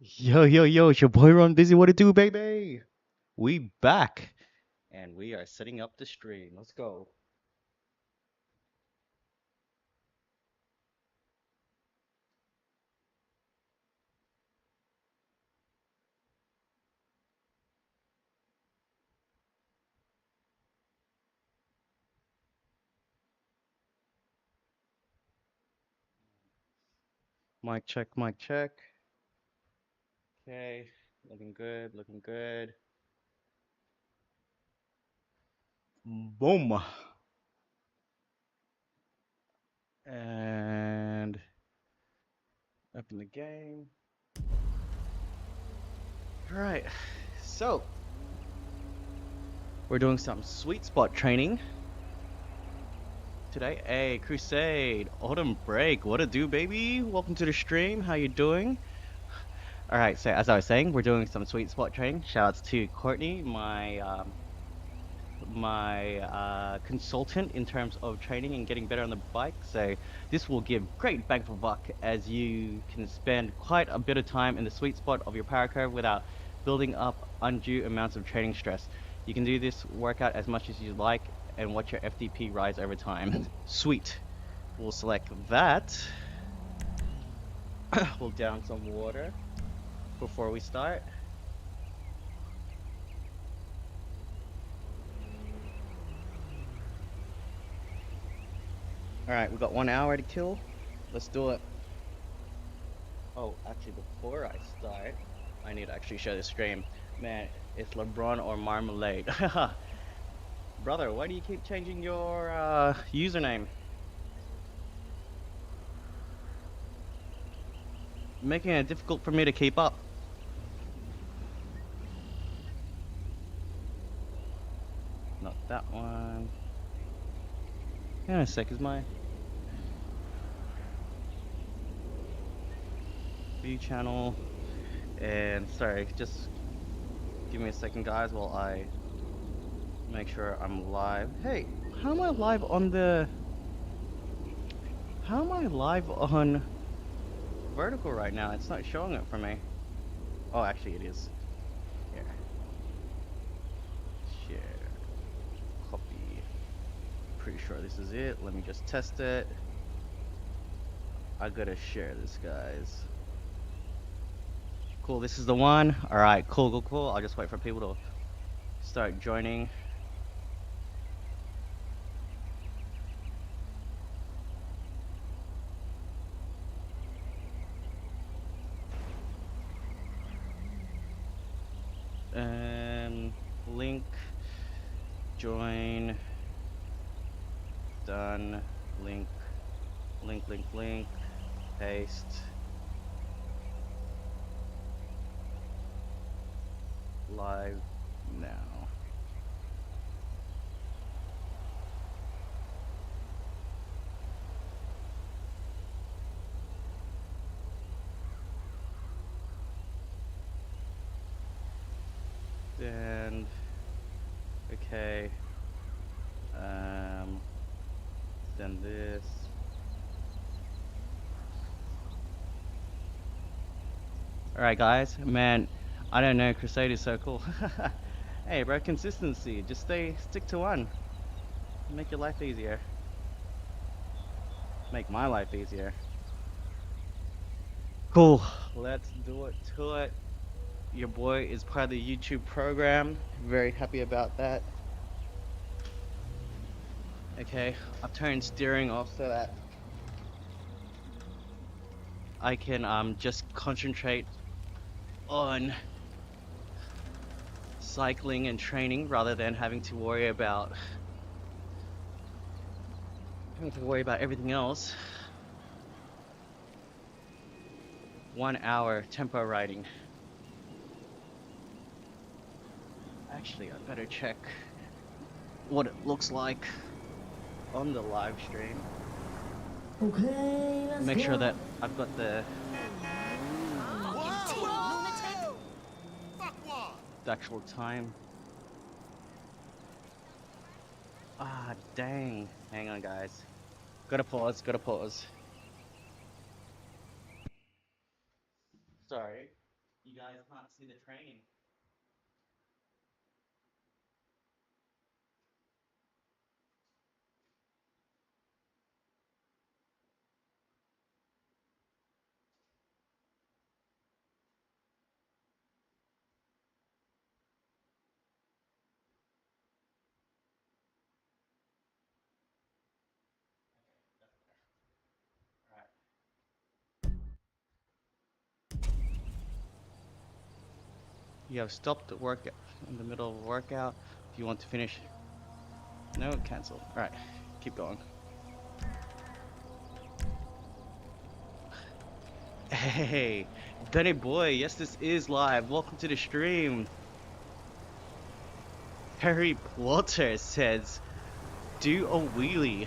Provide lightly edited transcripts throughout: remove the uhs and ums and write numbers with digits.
Yo, yo, yo, it's your boy Ron Busy. What it do, baby? We back and we are setting up the stream. Let's go. Mic check, mic check. Okay, looking good, looking good. Boom. And open the game. All right, so we're doing some sweet spot training today. Hey, Crusade, Autumn Break, what it do, baby? Welcome to the stream. How you doing? All right, so as I was saying, we're doing some sweet spot training. Shoutouts to Courtney, my consultant in terms of training and getting better on the bike. So this will give great bang for buck as you can spend quite a bit of time in the sweet spot of your power curve without building up undue amounts of training stress. You can do this workout as much as you like and watch your FDP rise over time. Sweet. We'll select that. We'll down some water before we start. Alright, we've got 1 hour to kill. Let's do it. Oh, actually, before I start, I need to actually share the stream. Man, it's LeBron or Marmalade. Brother, why do you keep changing your username? Making it difficult for me to keep up. Not that one. Hang on a sec, is my view channel? And sorry, just give me a second, guys, while I make sure I'm live. Hey, how am I live on the... How am I live on vertical right now? It's not showing it for me. Oh, actually it is. Here. Share. Copy. Pretty sure this is it. Let me just test it. I gotta share this, guys. Cool, this is the one. Alright, cool, cool, cool. I'll just wait for people to start joining. Link, join, done, link, link, paste. Live now. And okay, then this. All right, guys. Man, I don't know. Crusade is so cool. Hey, bro, consistency. Just stick to one. Make your life easier. Make my life easier. Cool. Let's do it to it. Your boy is part of the YouTube program. Very happy about that. Okay, I've turned steering off so that I can just concentrate on cycling and training rather than having to worry about everything else. 1 hour tempo riding. Actually, I better check what it looks like on the live stream. Okay, let's Make sure go. that I've got the actual time. Ah, dang. Hang on, guys. Gotta pause, gotta pause. Sorry. You guys can't see the training. That's better. All right. You have stopped the workout in the middle of a workout. If you want to finish, no, cancel. All right, keep going. Hey, Benny boy, yes, this is live. Welcome to the stream. Harry Potter says, "Do a wheelie."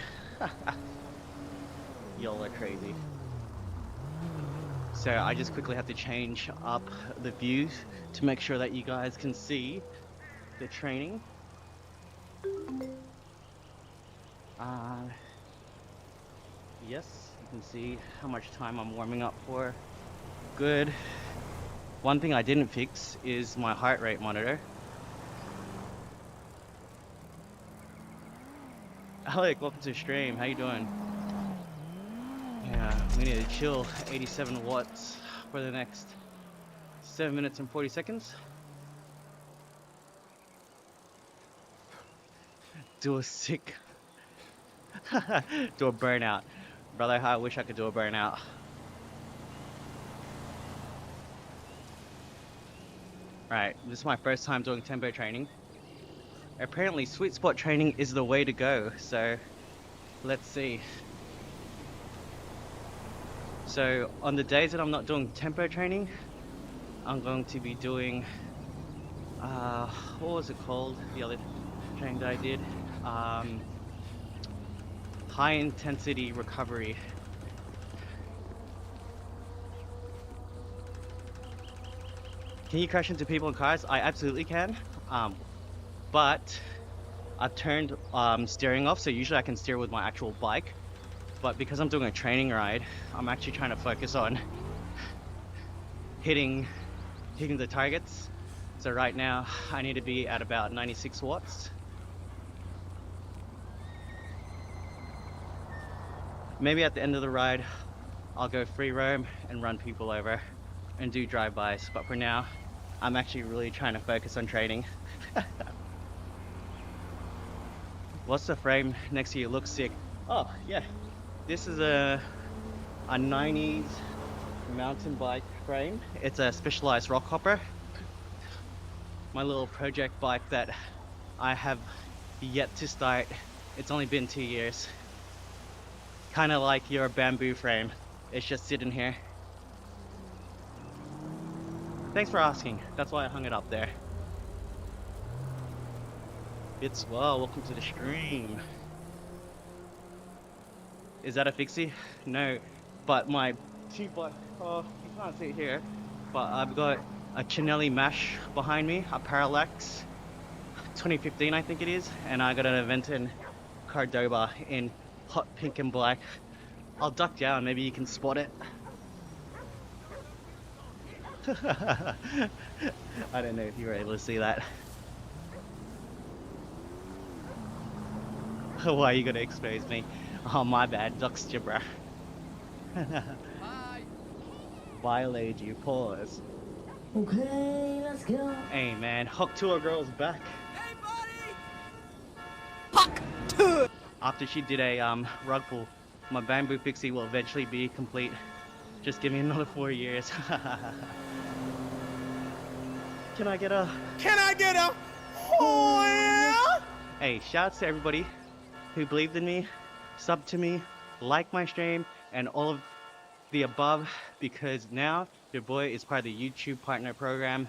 Y'all are crazy. So I just quickly have to change up the views to make sure that you guys can see the training. Yes, you can see how much time I'm warming up for. Good. One thing I didn't fix is my heart rate monitor. Alec, welcome to the stream. How you doing? Yeah, we need to chill 87 watts for the next 7 minutes and 40 seconds. Do a sick... do a burnout. Brother, I wish I could do a burnout. Right, this is my first time doing tempo training. Apparently, sweet spot training is the way to go, so let's see. So on the days that I'm not doing tempo training, I'm going to be doing, what was it called? The other training that I did, high intensity recovery. Can you crash into people in cars? I absolutely can, but I've turned steering off, so usually I can steer with my actual bike, but because I'm doing a training ride, I'm actually trying to focus on hitting the targets. So right now I need to be at about 96 watts. Maybe at the end of the ride I'll go free roam and run people over and do drive-bys, but for now I'm actually really trying to focus on training. What's the frame next to you? Looks sick. Oh yeah, this is a 90s mountain bike frame. It's a Specialized rock hopper. My little project bike that I have yet to start. It's only been 2 years. Kind of like your bamboo frame. It's just sitting here. Thanks for asking. That's why I hung it up there. It's well, welcome to the stream. Is that a fixie? No, but my bike, oh, you can't see it here, but I've got a Chinelli Mash behind me, a Parallax 2015 I think it is, and I got an Aventon Cordoba in hot pink and black. I'll duck down, maybe you can spot it. I don't know if you were able to see that. Why are you gonna expose me? Oh, my bad, doxed you, bruh. Bye. Violate you, pause. Okay, let's go. Hey man, Hawk Tour girl's back. Hey, buddy! Huck! After she did a rug pull, my bamboo fixie will eventually be complete. Just give me another 4 years. Can I get a... Can I get a oh yeah? Hey, shouts to everybody who believed in me, subbed to me, liked my stream, and all of the above, because now your boy is part of the YouTube partner program.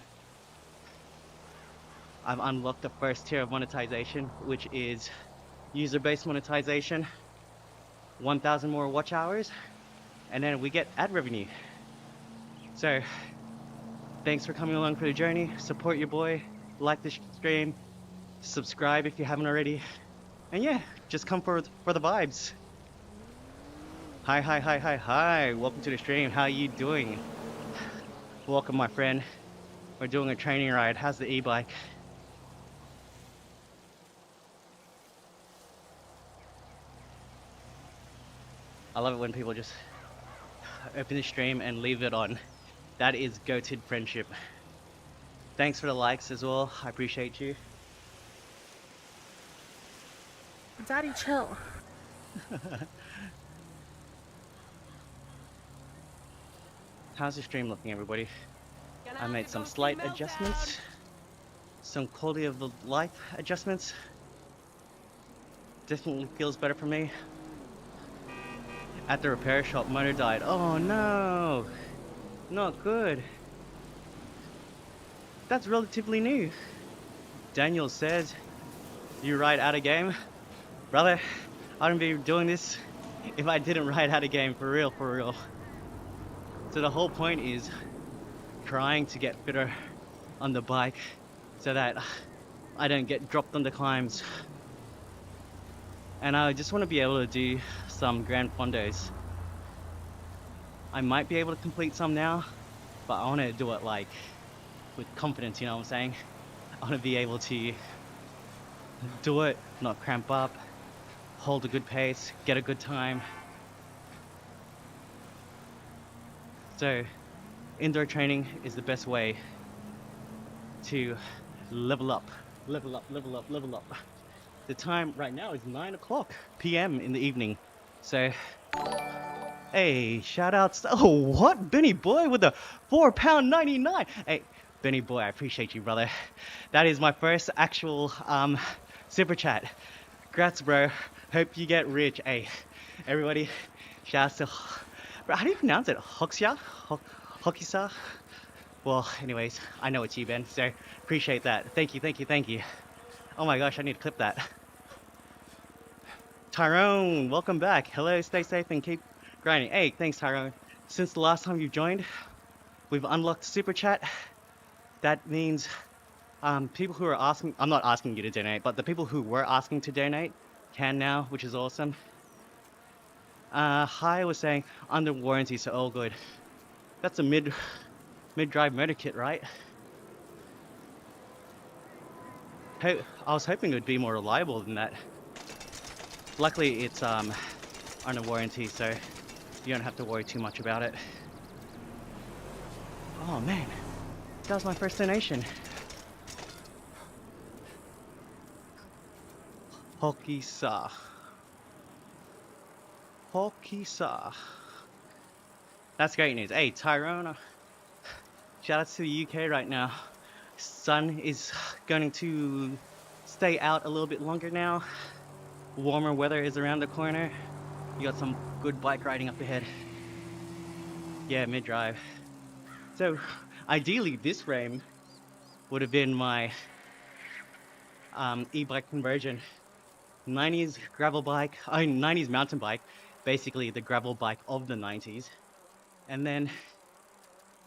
I've unlocked the first tier of monetization, which is user-based monetization, 1,000 more watch hours, and then we get ad revenue. So thanks for coming along for the journey. Support your boy, like the stream, subscribe if you haven't already, and yeah, just come for the vibes. Hi, welcome to the stream. How are you doing? Welcome, my friend. We're doing a training ride. How's the e-bike? I love it when people just open the stream and leave it on. That is goated friendship. Thanks for the likes as well. I appreciate you. Daddy, chill. How's the stream looking, everybody? I made some slight adjustments, some quality of the life adjustments. Definitely feels better for me. At the repair shop, motor died. Oh no, not good. That's relatively new. Daniel says, you ride out of game? Brother, I wouldn't be doing this if I didn't ride out of game, for real, for real. So the whole point is trying to get fitter on the bike so that I don't get dropped on the climbs. And I just want to be able to do some grand fondos. I might be able to complete some now, but I want to do it like with confidence, you know what I'm saying? I want to be able to do it, not cramp up, hold a good pace, get a good time. So indoor training is the best way to level up, level up, level up, level up. The time right now is 9 o'clock p.m. in the evening. So, hey, shout outs. Oh, what? Benny Boy with a £4.99. Hey, Benny Boy, I appreciate you, brother. That is my first actual super chat. Congrats, bro. Hope you get rich. Hey, everybody, shout out to, bro, how do you pronounce it? Hoxia? Hokisa? Well, anyways, I know it's you, Ben, so appreciate that. Thank you, thank you, thank you. Oh my gosh, I need to clip that. Tyrone, welcome back. Hello, stay safe and keep grinding. Hey, thanks, Tyrone. Since the last time you've joined, we've unlocked Super Chat. That means people who are asking, I'm not asking you to donate, but the people who were asking to donate can now, which is awesome. Hi was saying under warranty, so all good. That's a mid-drive motor kit, right? Hey, I was hoping it would be more reliable than that. Luckily, it's under warranty, so you don't have to worry too much about it. Oh man, that was my first donation. Hokisa. Hokisa. That's great news. Hey, Tyrone, shout out to the UK right now. Sun is going to stay out a little bit longer now. Warmer weather is around the corner. You got some good bike riding up ahead. Yeah, mid-drive. So, ideally, this frame would have been my e-bike conversion. 90s gravel bike, 90s mountain bike, basically the gravel bike of the 90s. And then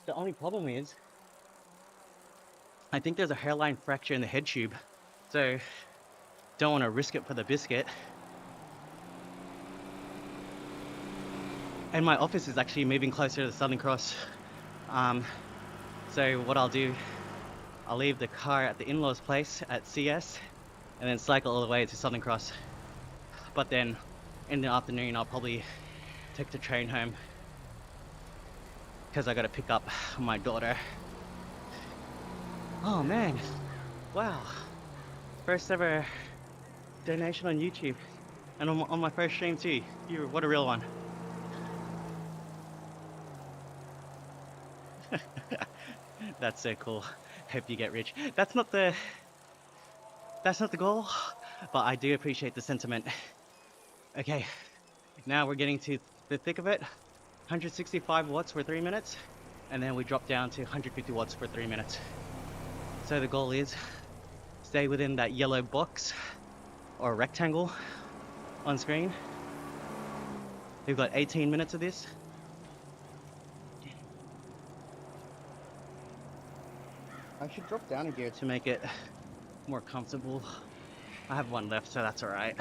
the only problem is, I think there's a hairline fracture in the head tube. So, don't want to risk it for the biscuit. And my office is actually moving closer to the Southern Cross. So what I'll do, I'll leave the car at the in-laws place at CS and then cycle all the way to Southern Cross. But then in the afternoon, I'll probably take the train home because I gotta pick up my daughter. Oh man, wow. First ever donation on YouTube and on my first stream too. What a real one. That's so cool. Hope you get rich. That's not the goal, but I do appreciate the sentiment. Okay, now we're getting to the thick of it. 165 watts for 3 minutes, and then we drop down to 150 watts for 3 minutes. So the goal is stay within that yellow box or rectangle on screen. We've got 18 minutes of this. I should drop down a gear to make it more comfortable. I have one left, so that's all right.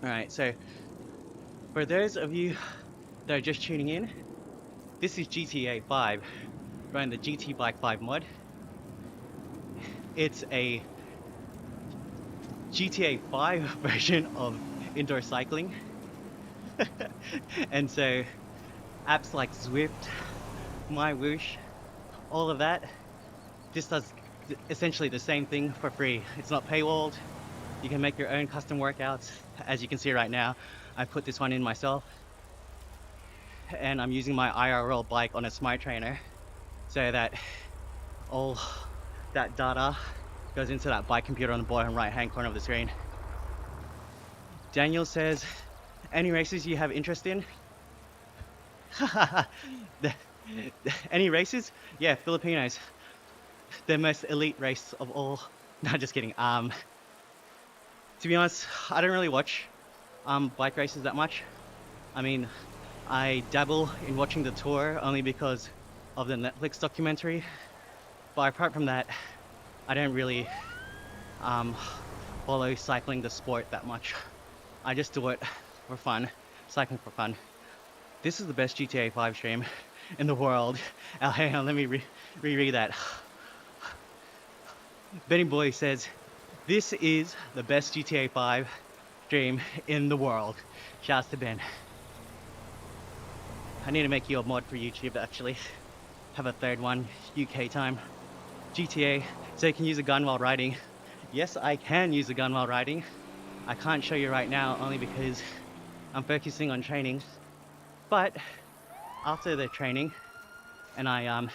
All right, so for those of you that are just tuning in, This is GTA 5, running the GT Bike 5 mod. It's a GTA 5 version of indoor cycling. And so apps like Zwift, MyWhoosh, all of that, this does essentially the same thing for free. It's not paywalled. You can make your own custom workouts. As you can see right now, I put this one in myself, and I'm using my IRL bike on a smart trainer so that all that data goes into that bike computer on the bottom right hand corner of the screen. Daniel says, any races you have interest in? Any races? Yeah, Filipinos. The most elite race of all. No, just kidding. To be honest, I don't really watch bike races that much. I mean, I dabble in watching the tour only because of the Netflix documentary. But apart from that, I don't really follow cycling the sport that much. I just do it for fun, cycling for fun. This is the best GTA 5 stream in the world. Oh, hang on, let me reread that. Benny Boy says, this is the best GTA 5 stream in the world. Shouts to Ben. I need to make you a mod for YouTube actually. Have a third one, UK time. GTA, so you can use a gun while riding. Yes, I can use a gun while riding. I can't show you right now only because I'm focusing on training. But after the training, and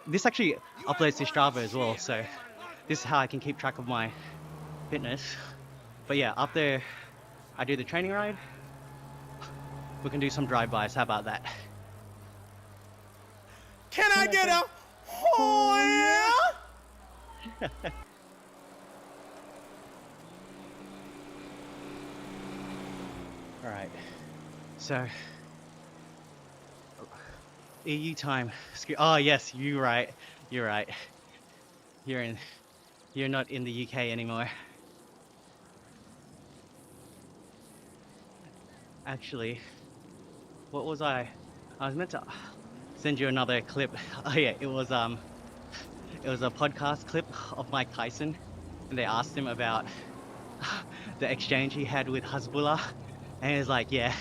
this actually uploads to Strava as well, so this is how I can keep track of my fitness. But yeah, after I do the training ride, we can do some drive-bys. How about that? Can I get a oh yeah? All right, so EU time. Oh yes, you're right. You're right. You're not in the UK anymore. Actually, what was I was meant to send you another clip. Oh yeah, it was a podcast clip of Mike Tyson, and they asked him about the exchange he had with Hezbollah, and he was like, yeah,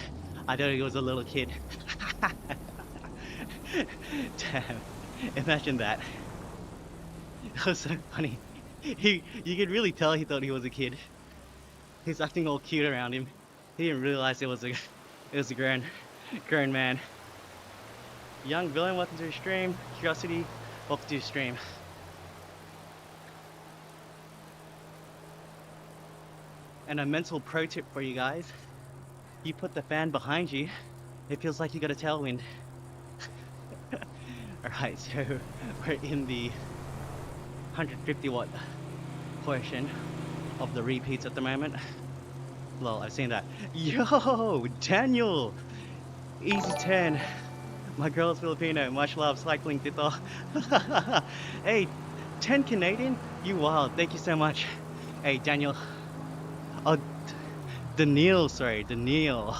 I thought he was a little kid. Damn, imagine that. It was so funny. You could really tell he thought he was a kid. He's acting all cute around him. He didn't realize it was a grown man. Young villain, welcome to the stream. Curiosity, welcome to the stream. And a mental pro tip for you guys: you put the fan behind you, it feels like you got a tailwind. Alright, so we're in the 150 watt portion of the repeats at the moment. Lol, I've seen that. Yo, Daniel! Easy 10. My girl's Filipino. Much love, cycling tito. Hey, 10 Canadian? You wild. Thank you so much. Hey, Daniel. Oh, Daniel, sorry, Daniel.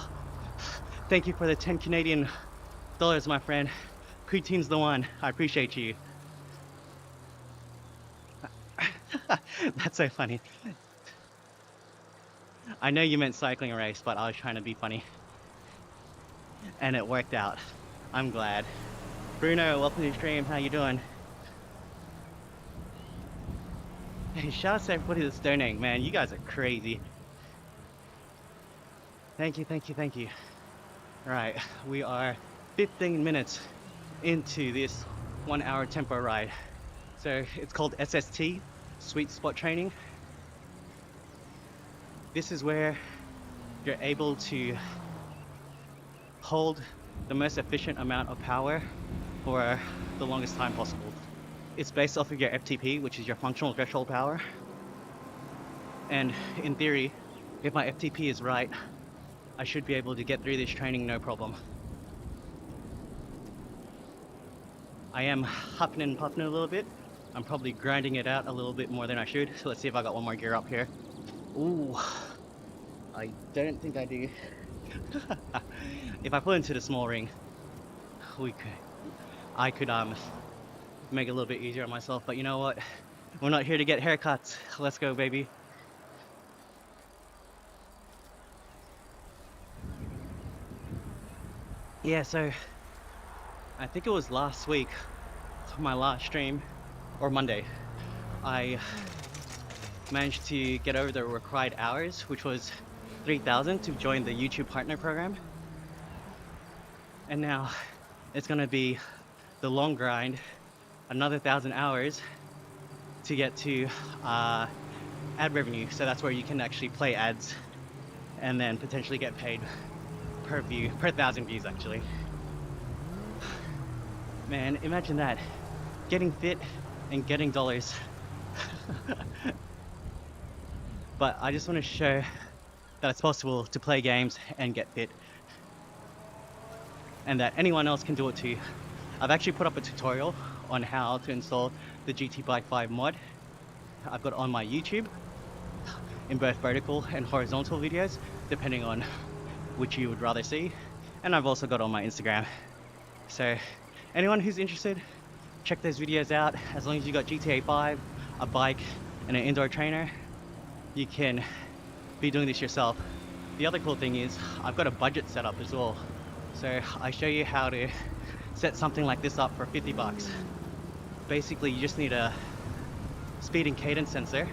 Thank you for the 10 Canadian dollars, my friend. Poutine's the one. I appreciate you. That's so funny. I know you meant cycling a race, but I was trying to be funny. And it worked out. I'm glad. Bruno, welcome to the stream. How you doing? Hey, shout out to everybody that's donating, man. You guys are crazy. Thank you, thank you, thank you. Right, we are 15 minutes into this 1 hour tempo ride. So it's called SST, Sweet Spot Training. This is where you're able to hold the most efficient amount of power for the longest time possible. It's based off of your FTP, which is your functional threshold power. And in theory, if my FTP is right, I should be able to get through this training no problem. I am huffing and puffing a little bit. I'm probably grinding it out a little bit more than I should. So let's see if I got one more gear up here. Ooh, I don't think I do. If I pull into the small ring, we I could make it a little bit easier on myself. But you know what? We're not here to get haircuts. Let's go, baby. Yeah, so I think it was last week, my last stream, or Monday, I managed to get over the required hours, which was 3,000 to join the YouTube partner program. And now it's gonna be the long grind, another 1,000 hours to get to ad revenue. So that's where you can actually play ads and then potentially get paid per view, per 1,000 views actually. Man, imagine that, getting fit and getting dollars. But I just want to show that it's possible to play games and get fit, and that anyone else can do it too. I've actually put up a tutorial on how to install the GT Bike 5 mod. I've got it on my YouTube in both vertical and horizontal videos, depending on which you would rather see. And I've also got it on my Instagram. So anyone who's interested, check those videos out. As long as you got GTA 5, a bike, and an indoor trainer, you can be doing this yourself. The other cool thing is I've got a budget set up as well. So I show you how to set something like this up for 50 bucks. Basically, you just need a speed and cadence sensor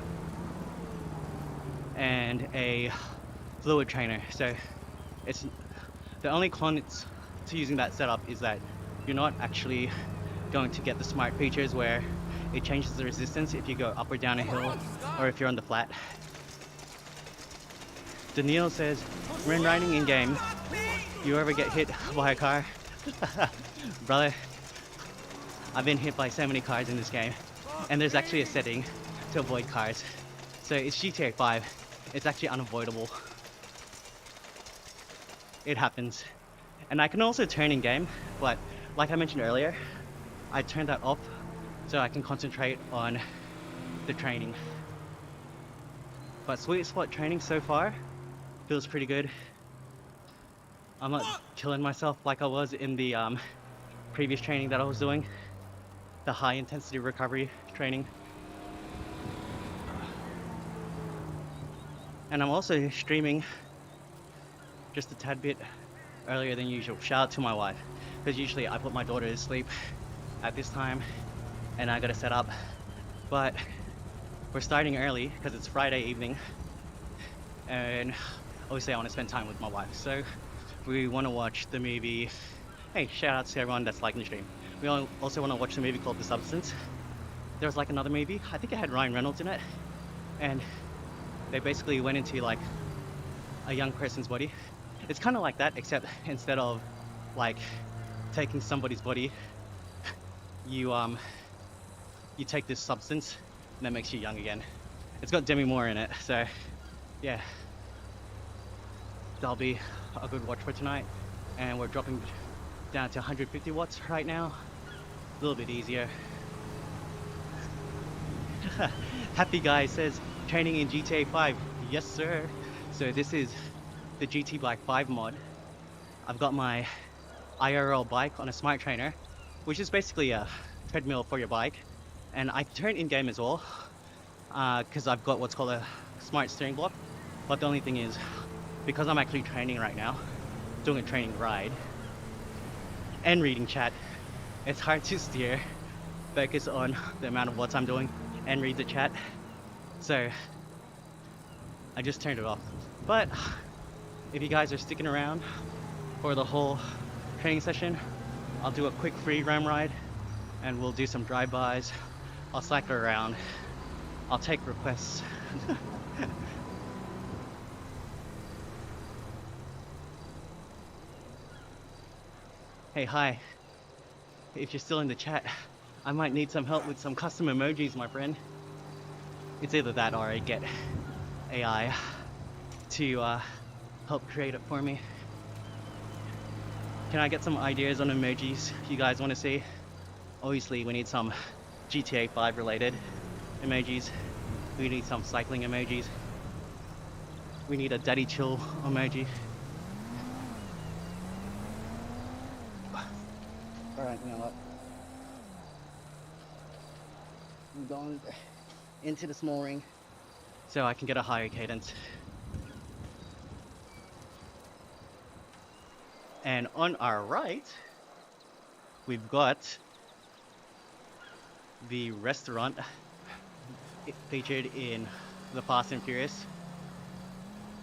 and a fluid trainer. So it's the only cons to using that setup is that you're not actually going to get the smart features where it changes the resistance if you go up or down a hill or if you're on the flat. Daniil says, when riding in game, you ever get hit by a car? Brother, I've been hit by so many cars in this game, and there's actually a setting to avoid cars. So it's GTA 5, it's actually unavoidable. It happens. And I can also turn in game, but like I mentioned earlier, I turned that off so I can concentrate on the training. But sweet spot training so far feels pretty good. I'm not killing myself like I was in the previous training that I was doing, the high intensity recovery training. And I'm also streaming just a tad bit earlier than usual. Shout out to my wife, because usually I put my daughter to sleep at this time and I gotta set up. But we're starting early because it's Friday evening, and obviously I want to spend time with my wife. So we want to watch the movie. Hey, shout out to everyone that's liking the stream. We also want to watch the movie called The Substance. There was like another movie, I think it had Ryan Reynolds in it, and they basically went into like a young person's body. It's kind of like that, except instead of like taking somebody's body, you take this substance and that makes you young again. It's got Demi Moore in it, so yeah, that'll be a good watch for tonight. And we're dropping down to 150 watts right now, a little bit easier. Happy Guy says, training in GTA 5. Yes sir. So this is the GT Bike 5 mod. I've got my IRL bike on a smart trainer, which is basically a treadmill for your bike, and I can turn in game as well because I've got what's called a smart steering block. But the only thing is, because I'm actually training right now, doing a training ride and reading chat, it's hard to steer, focus on the amount of watts I'm doing and read the chat. So I just turned it off. But if you guys are sticking around for the whole training session, I'll do a quick free roam ride and we'll do some drive-bys. I'll cycle around. I'll take requests. Hey, hi. If you're still in the chat, I might need some help with some custom emojis, my friend. It's either that or I get AI to help create it for me. Can I get some ideas on emojis you guys want to see? Obviously, we need some GTA 5 related emojis. We need some cycling emojis. We need a daddy chill emoji. Alright, you know what? I'm going into the small ring so I can get a higher cadence. And on our right, we've got the restaurant featured in the Fast and Furious,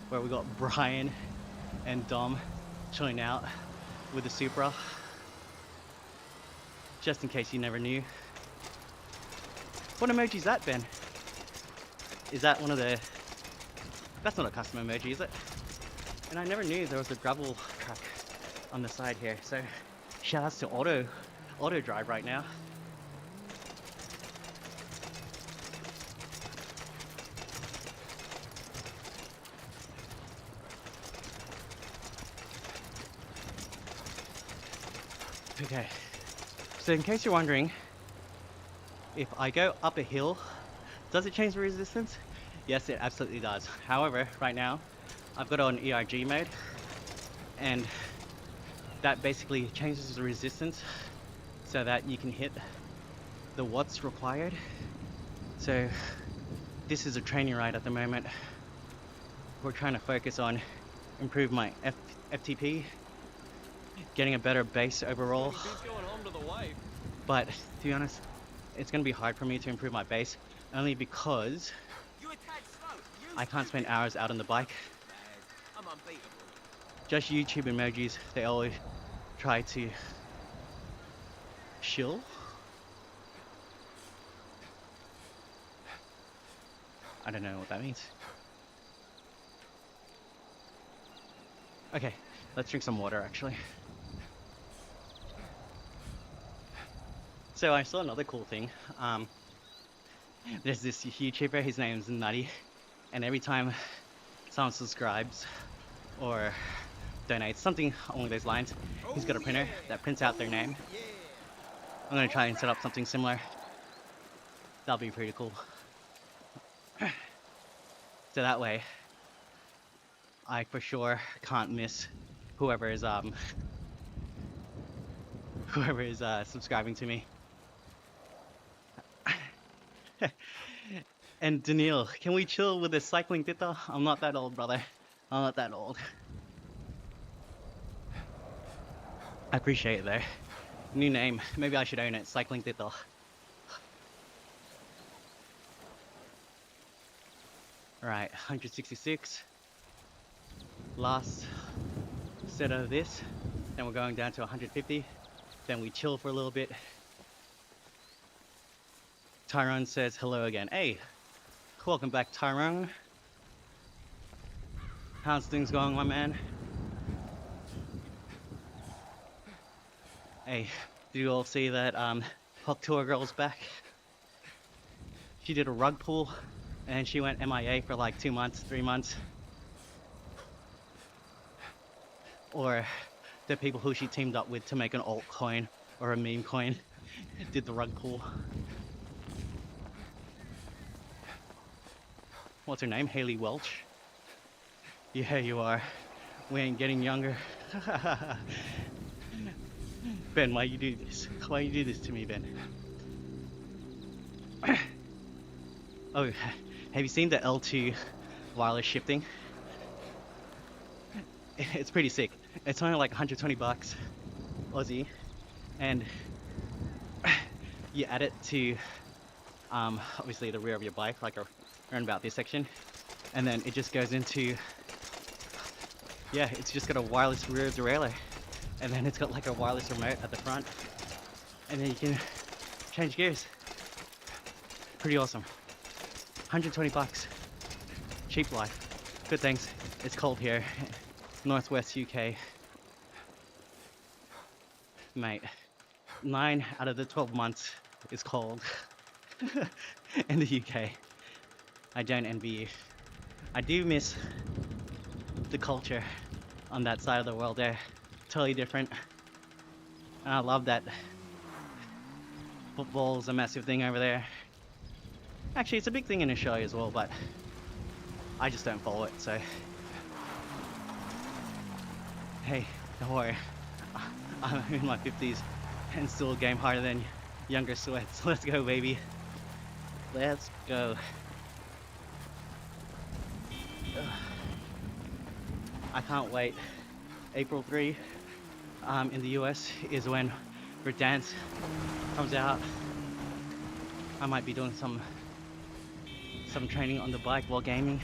where we got Brian and Dom chilling out with the Supra. Just in case you never knew. What emoji is that, Ben? Is that one of the... That's not a custom emoji, is it? And I never knew there was a gravel track on the side here, so shout outs to auto drive right now. Okay, so in case you're wondering, if I go up a hill, does it change the resistance? Yes, it absolutely does. However, right now, I've got it on ERG mode, and that basically changes the resistance so that you can hit the watts required. So this is a training ride at the moment. We're trying to focus on improve my FTP, getting a better base overall. But to be honest, it's going to be hard for me to improve my base, only because I can't spend hours out on the bike. Just YouTube emojis, they always try to shill. I don't know what that means. Okay, let's drink some water actually. So I saw another cool thing. There's this YouTuber, his name's Nutty, and every time someone subscribes or donates, something along those lines, he's got a printer that prints out their name. I'm gonna try and set up something similar. That'll be pretty cool. So that way, I for sure can't miss whoever is subscribing to me. And Daniil, can we chill with the cycling tita? I'm not that old, brother. I'm not that old. I appreciate it though. New name. Maybe I should own it. Cycling tita. Alright, 166. Last set of this. Then we're going down to 150. Then we chill for a little bit. Tyrone says hello again. Hey, welcome back, Tyrone. How's things going, my man? Hey, did you all see that Hot Tour girl's back? She did a rug pull and she went MIA for like 2 months, 3 months. Or the people who she teamed up with to make an altcoin or a meme coin did the rug pull. What's her name? Haley Welch? Yeah, you are. We ain't getting younger. Ben, why you do this? Why you do this to me, Ben? Oh, have you seen the L2 wireless shifting? It's pretty sick. It's only like 120 bucks Aussie, and you add it to obviously the rear of your bike, like around about this section, and then it just goes into, yeah, it's just got a wireless rear derailleur, and then it's got like a wireless remote at the front, and then you can change gears. Pretty awesome. 120 bucks. Cheap life. Good things. It's cold here. Northwest UK. Mate, 9 out of the 12 months is cold in the UK. I don't envy you. I do miss the culture on that side of the world there. Totally different. And I love that football's a massive thing over there. Actually, it's a big thing in Australia as well, but I just don't follow it, so. Hey, don't worry. I'm in my 50s. and still game harder than younger sweats. Let's go, baby. Let's go. I can't wait. April 3 in the US is when Verdansk comes out. I might be doing some training on the bike while gaming.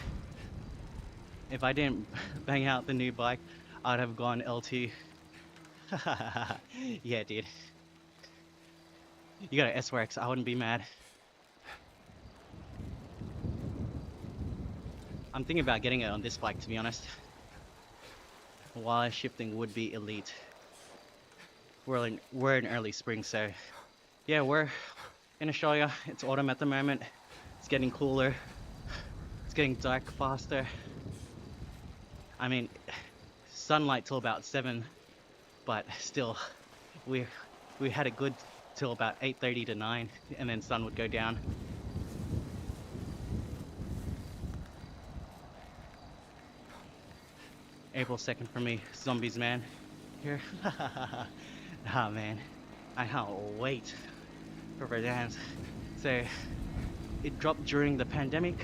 If I didn't bang out the new bike, I'd have gone LT. Yeah, dude. You got an S-Works, I wouldn't be mad. I'm thinking about getting it on this bike, to be honest. While shifting would be elite. We're in early spring, so yeah, we're in Australia. It's autumn at the moment. It's getting cooler. It's getting dark faster. I mean, sunlight till about 7, but still, we had it good till about 8:30 to 9, and then sun would go down. April 2nd for me, zombies, man. Here. Ah, man, I can't wait for Verdansk. So it dropped during the pandemic.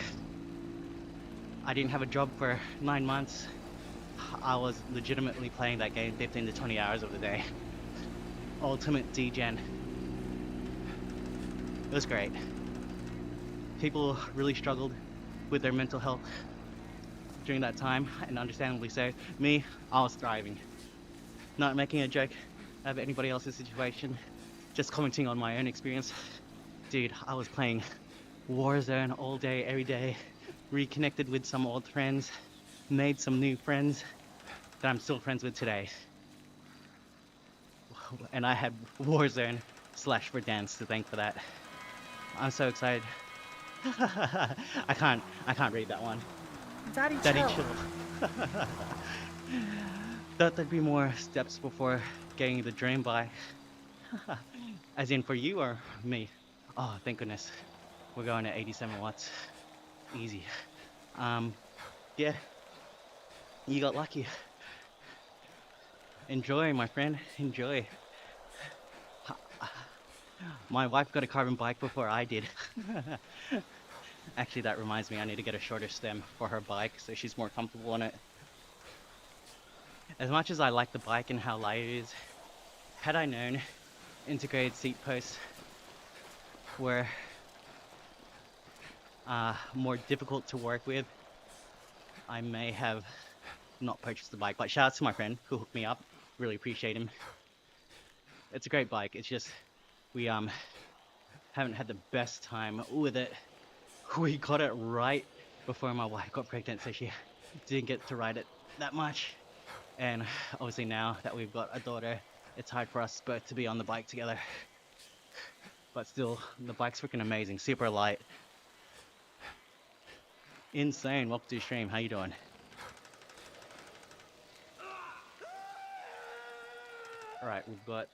I didn't have a job for 9 months. I was legitimately playing that game 15 to 20 hours of the day. Ultimate degen. It was great. People really struggled with their mental health during that time, and understandably so. Me, I was thriving. Not making a joke of anybody else's situation, just commenting on my own experience. Dude, I was playing Warzone all day, every day, reconnected with some old friends, made some new friends that I'm still friends with today. And I had Warzone / Verdansk to thank for that. I'm so excited. I can't read that one. Daddy Daddy chill. chill. Thought there'd be more steps before getting the dream bike. As in for you or me? Oh, thank goodness. We're going at 87 watts. Easy. Yeah. You got lucky. Enjoy, my friend. Enjoy. My wife got a carbon bike before I did. Actually, that reminds me, I need to get a shorter stem for her bike so she's more comfortable on it. As much as I like the bike and how light it is, had I known integrated seat posts were more difficult to work with, I may have not purchased the bike. But shout out to my friend who hooked me up. Really appreciate him. It's a great bike. It's just we haven't had the best time with it. We got it right before my wife got pregnant, so she didn't get to ride it that much. And obviously now that we've got a daughter, it's hard for us both to be on the bike together. But still, the bike's freaking amazing, super light. Insane. Welcome to the stream. How you doing? Alright, we've got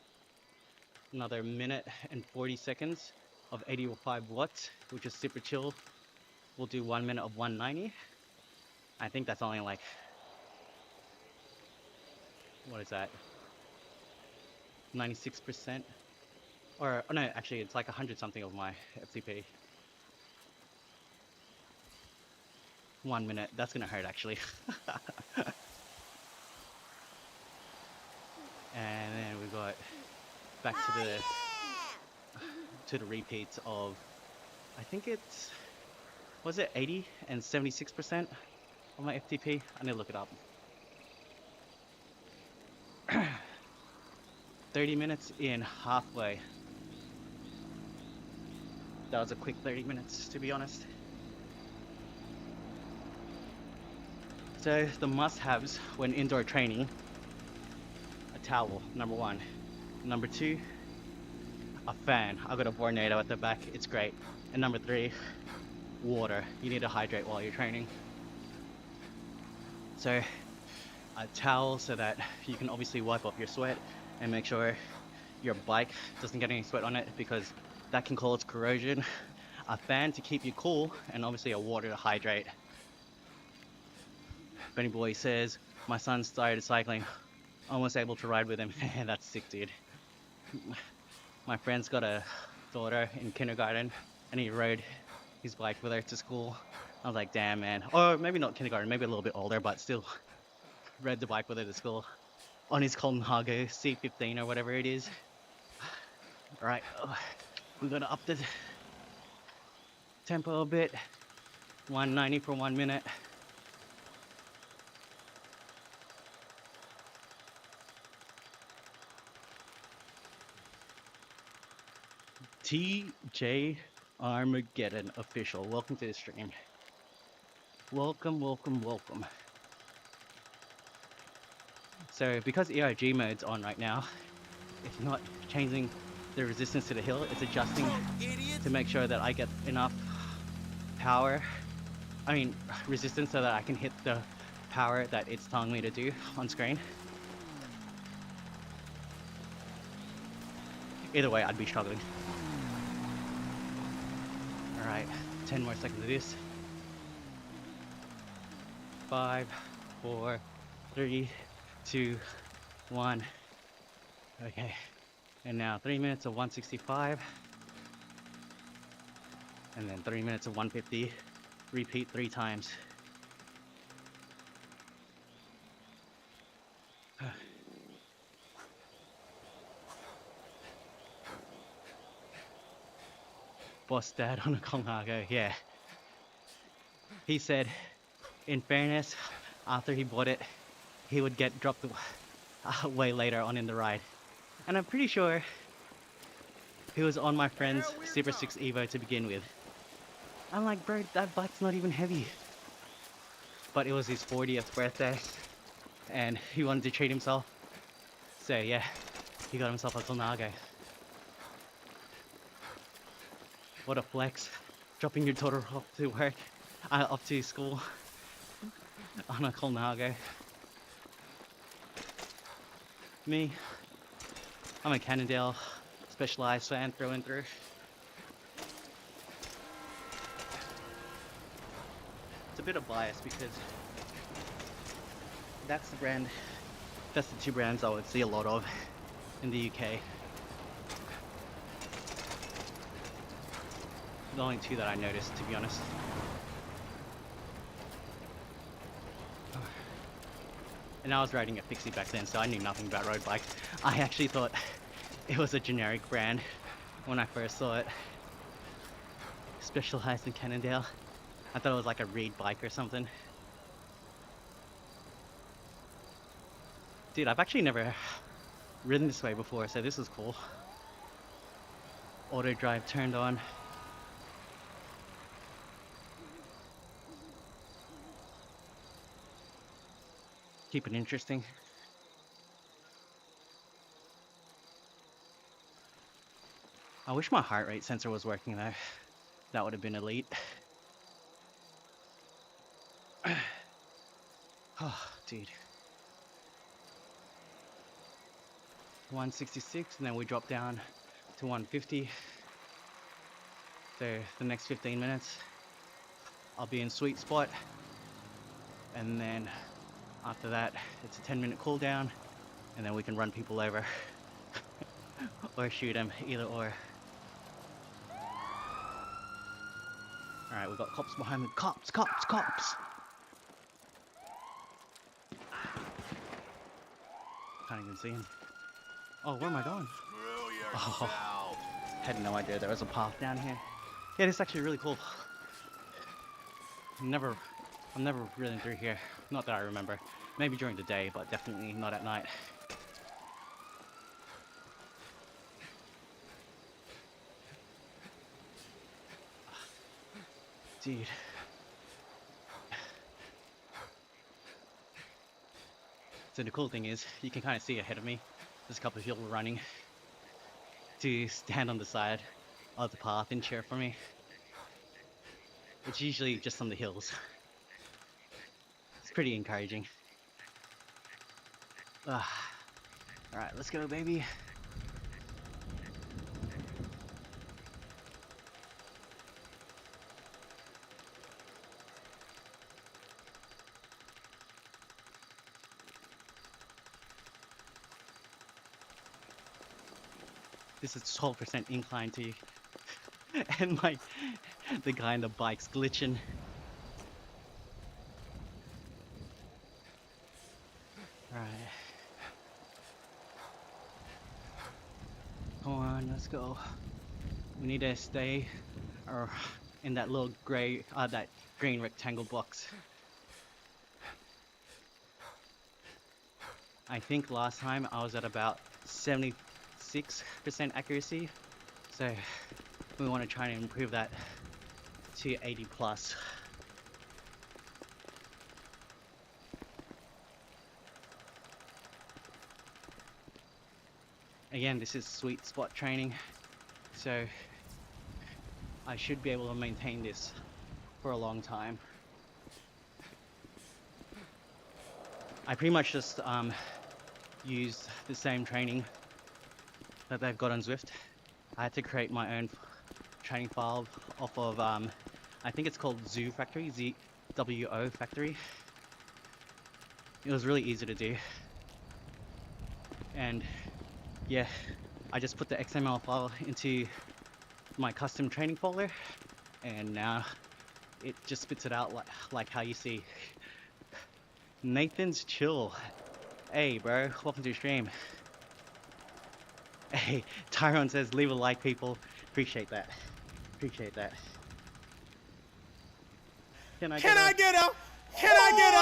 another minute and 40 seconds of 85 watts, which is super chill. We'll do 1 minute of 190. I think that's only like, what is that? 96%? Or, oh no, actually it's like 100 something of my FTP. 1 minute, that's gonna hurt actually. And then we got back to the repeats of, I think it's, was it 80 and 76% of my FTP? I need to look it up. 30 minutes in, halfway. That was a quick 30 minutes, to be honest. So the must-haves when indoor training: a towel, number 1. Number 2, a fan. I got a Vornado at the back, it's great. And number 3, water. You need to hydrate while you're training. So a towel so that you can obviously wipe off your sweat and make sure your bike doesn't get any sweat on it, because that can cause corrosion. A fan to keep you cool, and obviously a water to hydrate. Benny Boy says, my son started cycling, almost able to ride with him. That's sick, dude. My friend's got a daughter in kindergarten, and he rode his bike with her to school. I was like, damn, man. Or maybe not kindergarten, maybe a little bit older, but still rode the bike with her to school on his Colnago C15 or whatever it is. All right, we're gonna up the tempo a bit. 190 for 1 minute. TJ Armageddon official. Welcome to the stream. Welcome, welcome, welcome. So because ERG mode's on right now, it's not changing the resistance to the hill, it's adjusting to make sure that I get enough power, resistance, so that I can hit the power that it's telling me to do on screen. Either way, I'd be struggling. All right, 10 more seconds of this. 5, 4, 3, 2, 1. Okay, and now 3 minutes of 165, and then 3 minutes of 150. Repeat 3 times. Boss dad on a Colnago, yeah. He said, in fairness, after he bought it, he would get dropped way later on in the ride. And I'm pretty sure he was on my friend's Super 6 Evo to begin with. I'm like, bro, that bike's not even heavy. But it was his 40th birthday, and he wanted to treat himself. So yeah, he got himself a Colnago. What a flex, dropping your daughter off to work, off to school on a Colnago. Me, I'm a Cannondale Specialized fan through and through. It's a bit of bias because that's the brand, that's the 2 brands I would see a lot of in the UK. The only 2 that I noticed, to be honest. And I was riding a Pixie back then, so I knew nothing about road bikes. I actually thought it was a generic brand when I first saw it. Specialized in Cannondale. I thought it was like a Reed bike or something. Dude, I've actually never ridden this way before, so this is cool. Auto drive turned on. Keep it interesting. I wish my heart rate sensor was working though. That would have been elite. Oh, dude. 166, and then we drop down to 150. So the next 15 minutes, I'll be in sweet spot. And then after that, it's a 10-minute cooldown, and then we can run people over. Or shoot them, either or. Alright, we've got cops behind me. Cops, cops, cops! Can't even see him. Oh, where am I going? Oh, had no idea there was a path down here. Yeah, this is actually really cool. I'm never ridden through here. Not that I remember. Maybe during the day, but definitely not at night. Dude. So the cool thing is, you can kind of see ahead of me. There's a couple of people running to stand on the side of the path and cheer for me. It's usually just on the hills. It's pretty encouraging. Alright, let's go, baby. this is 12% incline too. And the guy in the bike's glitching. Alright. Come on, let's go. We need to stay in that little that green rectangle box. I think last time I was at about 76% accuracy, so we want to try and improve that to 80 plus. Again, this is sweet spot training, so I should be able to maintain this for a long time. I pretty much just used the same training that they've got on Zwift. I had to create my own training file off of I think it's called Zoo Factory, ZWO Factory. It was really easy to do, and yeah, I just put the XML file into my custom training folder, and now it just spits it out like how you see. Nathan's chill. Hey bro, welcome to the stream. Hey, Tyrone says leave a like, people. Appreciate that. Appreciate that. Can I Can I get get a? Can I get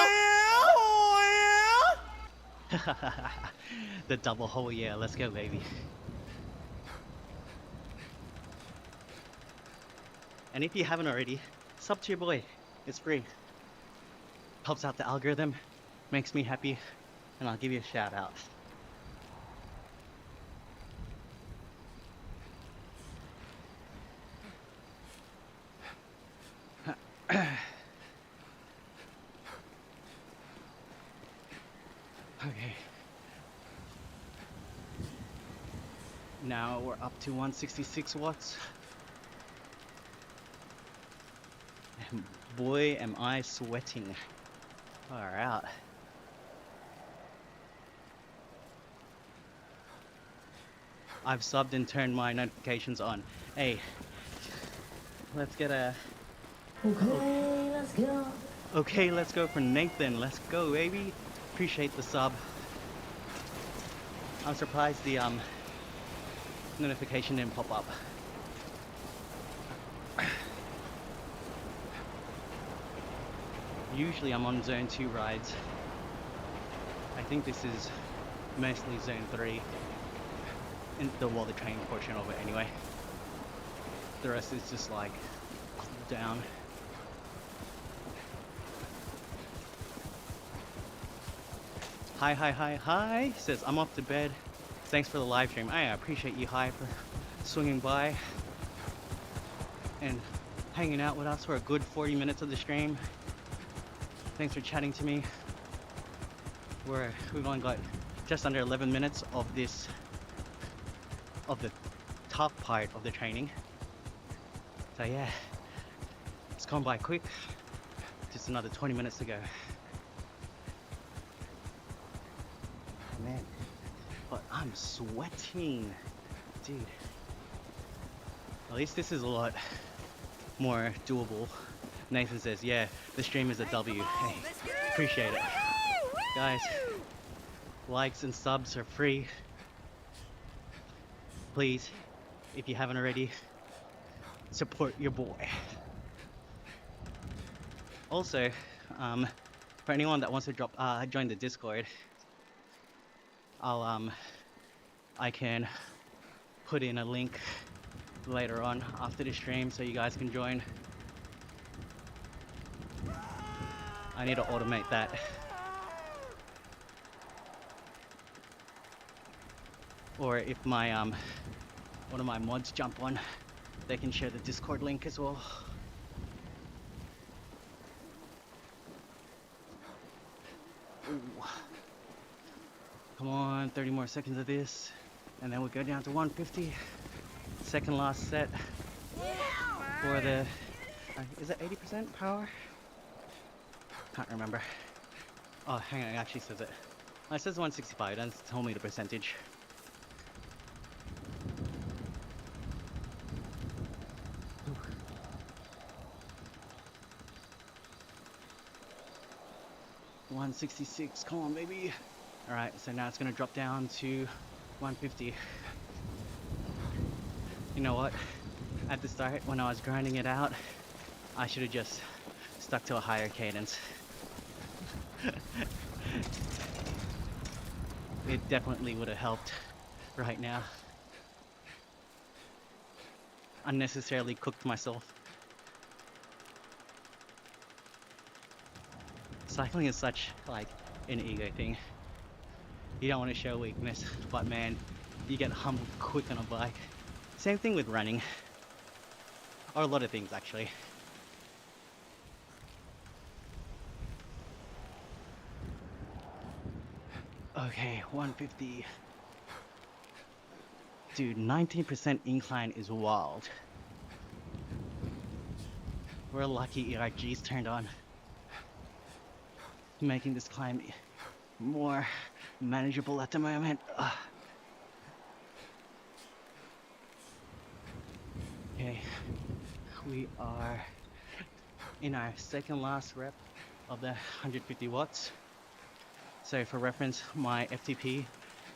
a? The double hole, yeah, let's go baby. And if you haven't already, sub to your boy. It's free. Helps out the algorithm, makes me happy, and I'll give you a shout out. Okay. Now we're up to 166 watts. And boy, am I sweating. Alright. I've subbed and turned my notifications on. Hey, let's get a... Okay, let's go. Okay, let's go for Nathan. Let's go, baby. Appreciate the sub. I'm surprised the notification didn't pop up. Usually I'm on zone 2 rides. I think this is mostly zone 3. In the training portion of it anyway. The rest is just like Cooldown. Hi, says I'm off to bed. Thanks for the live stream. I appreciate you, Hi, for swinging by and hanging out with us for a good 40 minutes of the stream. Thanks for chatting to me. We've only got just under 11 minutes of the tough part of the training. So yeah, it's gone by quick. Just another 20 minutes to go. Oh man, but I'm sweating, dude. At least this is a lot more doable. Nathan says, yeah, the stream is a W. Hey, appreciate it. Guys, likes and subs are free. Please, if you haven't already, support your boy. Also, for anyone that wants to join the Discord, I can put in a link later on after the stream so you guys can join. I need to automate that. Or if my one of my mods jump on, they can share the Discord link as well. Ooh. Come on, 30 more seconds of this, and then we'll go down to 150. Second last set for the, is it 80% power? Can't remember. Oh, hang on, it actually says it. Oh, it says 165, it doesn't tell me the percentage. 166, come on baby. Alright, so now it's gonna drop down to 150. You know what? At the start, when I was grinding it out, I should have just stuck to a higher cadence. It definitely would have helped right now. Unnecessarily cooked myself. Cycling is such like an ego thing. You don't want to show weakness, but man, you get humbled quick on a bike. Same thing with running, or a lot of things actually. Okay, 150. Dude, 19% incline is wild. We're lucky ERG's turned on, making this climb more manageable at the moment. Okay, we are in our second last rep of the 150 watts. So for reference, my FTP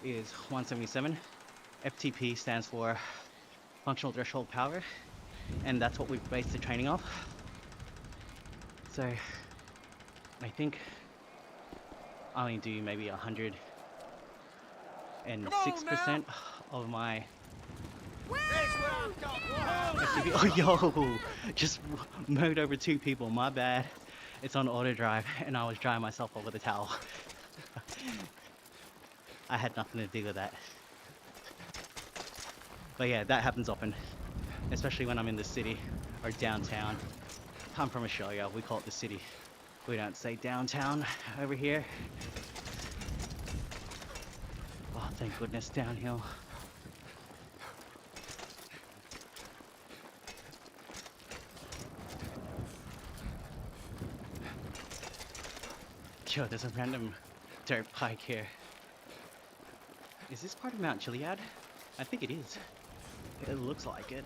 is 177. FTP stands for functional threshold power, and that's what we've based the training off. So I think I only do maybe 106% of my FTP. Oh yo, just mowed over 2 people, my bad. It's on auto drive and I was drying myself off with a towel. I had nothing to do with that. But yeah, that happens often, especially when I'm in the city or downtown. I'm from Australia, we call it the city. We don't say downtown over here. Oh, thank goodness, downhill. Yo, there's a random dirt bike here. Is this part of Mount Chiliad? I think it is. It looks like it.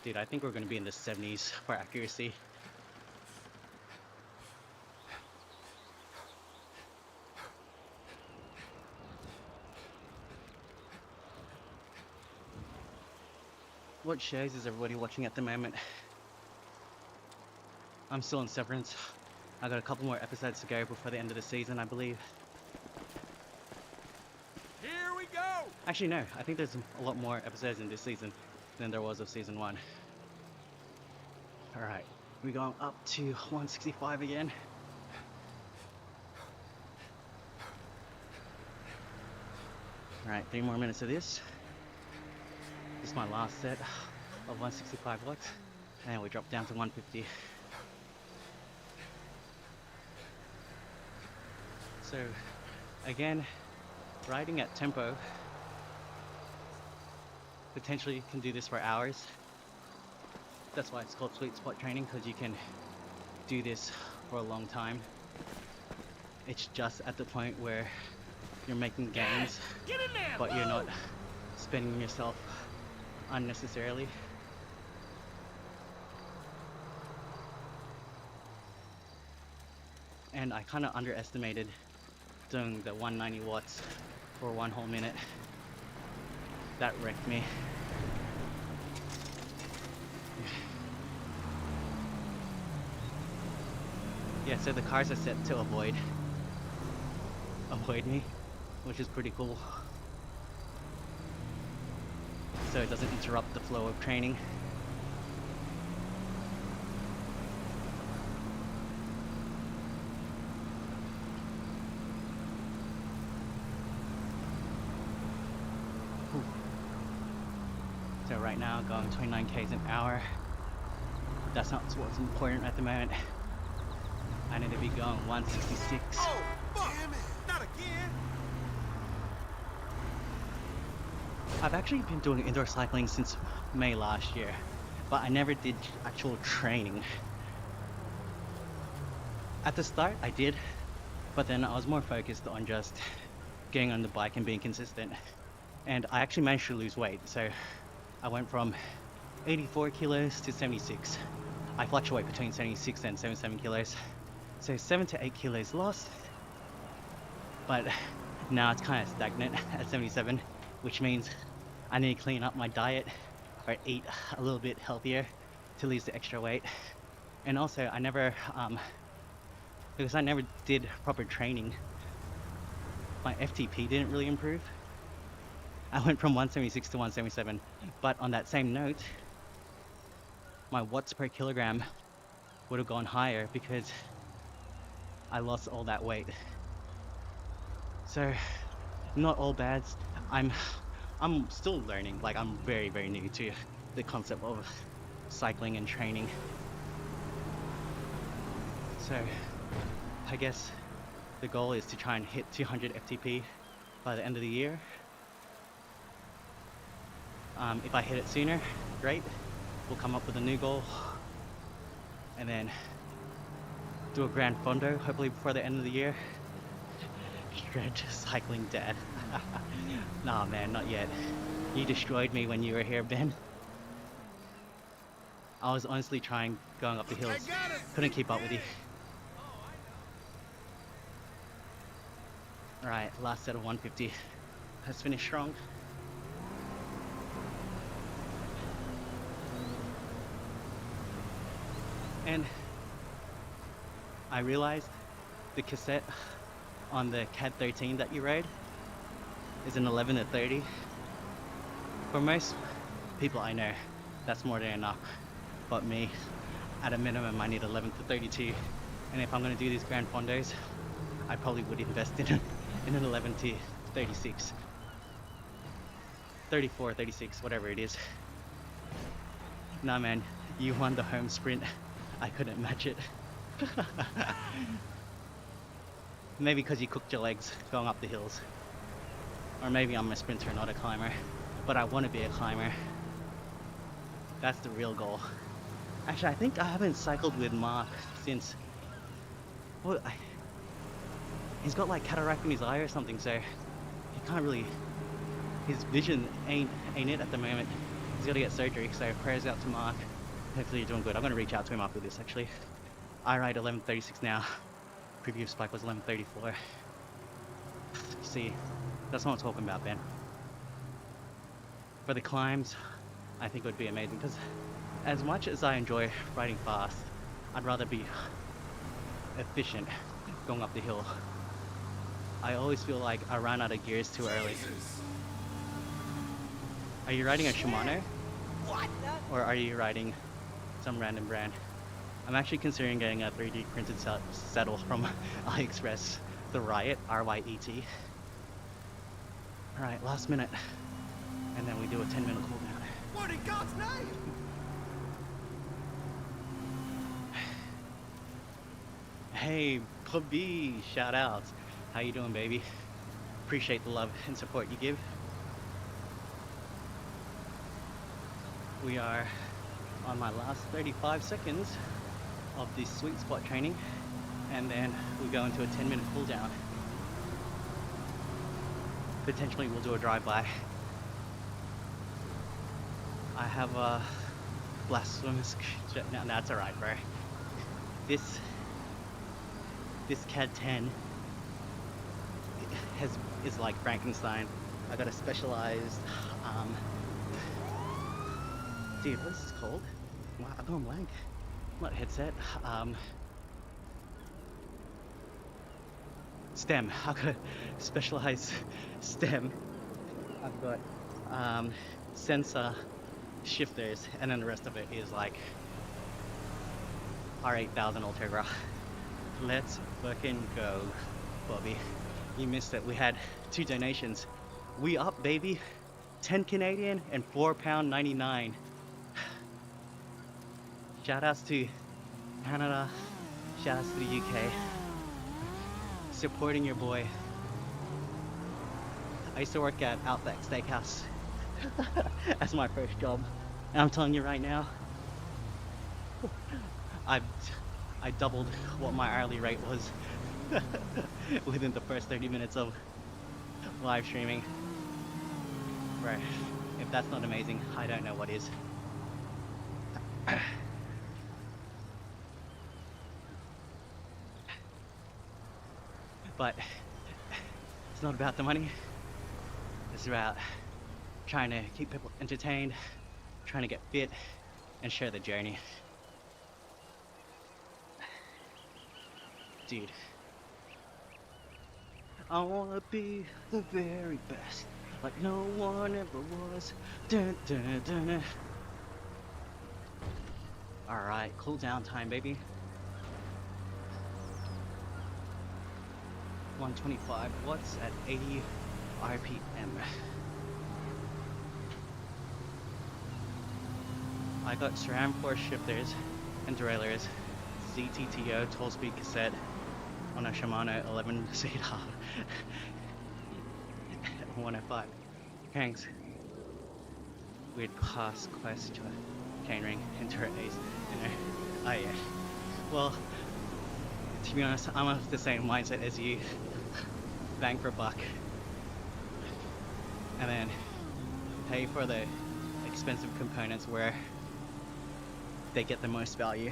Dude, I think we're gonna be in the 70s for accuracy. What shows is everybody watching at the moment? I'm still in Severance. I got a couple more episodes to go before the end of the season, I believe. Here we go! Actually, no. I think there's a lot more episodes in this season than there was of season 1. Alright, we're going up to 165 again. Alright, 3 more minutes of this. This is my last set of 165 watts. And we drop down to 150. So, again, riding at tempo, potentially you can do this for hours. That's why it's called sweet spot training, because you can do this for a long time. It's just at the point where you're making gains, but you're not spending yourself unnecessarily. And I kind of underestimated doing the 190 watts for 1 whole minute. That wrecked me. Yeah, so the cars are set to avoid me, which is pretty cool. So it doesn't interrupt the flow of training. So right now going 29 k's an hour. That's not what's important at the moment. I need to be going 166. Oh, fuck! Damn it! Not again! I've actually been doing indoor cycling since May last year, but I never did actual training. At the start I did, but then I was more focused on just getting on the bike and being consistent. And I actually managed to lose weight, so I went from 84 kilos to 76. I fluctuate between 76 and 77 kilos. So 7 to 8 kilos lost. But now it's kind of stagnant at 77, which means I need to clean up my diet or eat a little bit healthier to lose the extra weight. And also, I never, because I never did proper training, my FTP didn't really improve. I went from 176 to 177, but on that same note, my watts per kilogram would have gone higher because I lost all that weight. So, not all bad. I'm still learning. Like, I'm very, very new to the concept of cycling and training. So, I guess the goal is to try and hit 200 FTP by the end of the year. If I hit it sooner, great. We'll come up with a new goal and then do a grand fondo, hopefully before the end of the year. Dread cycling dad. Nah, man, not yet. You destroyed me when you were here, Ben. I was honestly trying going up the hills. Couldn't keep up with you. Alright, last set of 150. Let's finish strong. And I realized the cassette on the CAD 13 that you rode is an 11 to 30. For most people I know, that's more than enough. But me, at a minimum, I need 11 to 32. And if I'm going to do these grand fondos, I probably would invest in an 11 to 36. 34, 36, whatever it is. Nah, man, you won the home sprint. I couldn't match it. Maybe because you cooked your legs going up the hills. Or maybe I'm a sprinter, not a climber. But I want to be a climber. That's the real goal. Actually, I think I haven't cycled with Mark since... Well, he's got like cataract in his eye or something, so he can't really... His vision ain't it at the moment. He's got to get surgery, so prayers out to Mark. Hopefully you're doing good. I'm going to reach out to him after this, actually. I ride 11:36 now. Previous spike was 11:34. See, that's what I'm talking about, Ben. For the climbs, I think it would be amazing, because as much as I enjoy riding fast, I'd rather be efficient going up the hill. I always feel like I ran out of gears too early. Are you riding a Shimano? Or are you riding some random brand? I'm actually considering getting a 3D printed saddle from AliExpress, the Riot, R-Y-E-T. Alright, last minute. And then we do a 10-minute cooldown. What in God's name? Hey, Bobby, shout outs. How you doing, baby? Appreciate the love and support you give. We are on my last 35 seconds of this sweet spot training, and then we go into a 10-minute cool down. Potentially we'll do a drive-by. I have a blasphemous... No, that's alright, bro. This CAD 10 is like Frankenstein. I got a specialized dude, what's this called? Wow, I'm going blank. Not headset. Stem. I've got a specialized stem. I've got sensor shifters, and then the rest of it is like R8000 Ultegra. Let's fucking go, Bobby. You missed it. We had 2 donations. We up, baby. 10 Canadian and £4.99. Shout outs to Canada, shout outs to the UK. Supporting your boy. I used to work at Outback Steakhouse. That's my first job. And I'm telling you right now, I doubled what my hourly rate was within the first 30 minutes of live streaming. Right. If that's not amazing, I don't know what is. But it's not about the money. It's about trying to keep people entertained, trying to get fit, and share the journey. Dude, I wanna be the very best, like no one ever was. Dun, dun, dun, dun. Alright, cool down time, baby. 125 watts at 80 RPM. I got SRAM 4 shifters and derailleurs, ZTTO 12 speed cassette on a Shimano 11 seater 105 cranks with class quest chainring and turret ace, you know. Oh yeah. Well, to be honest, I'm of the same mindset as you. Bang for a buck. And then pay for the expensive components where they get the most value.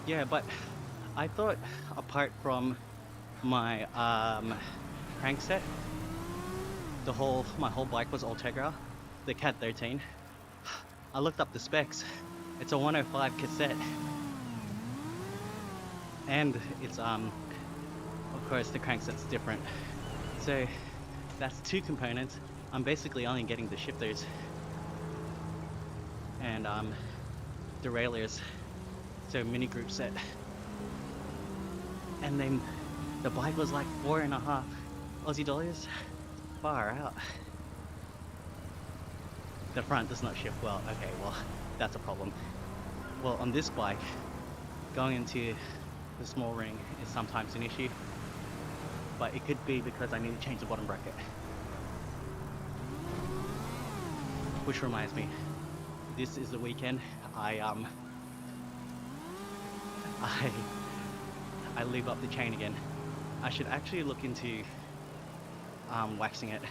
Yeah, but I thought apart from my crank set, my whole bike was Ultegra, the Cat 13. I looked up the specs. It's a 105 cassette, and it's of course the crankset's different. So that's two components. I'm basically only getting the shifters and derailleurs, so mini group set. And then the bike was like 4.5 Aussie dollars. Far out. The front does not shift well. Okay, well, that's a problem. Well, on this bike, going into the small ring is sometimes an issue, but it could be because I need to change the bottom bracket. Which reminds me, this is the weekend. I leave up the chain again. I should actually look into waxing it.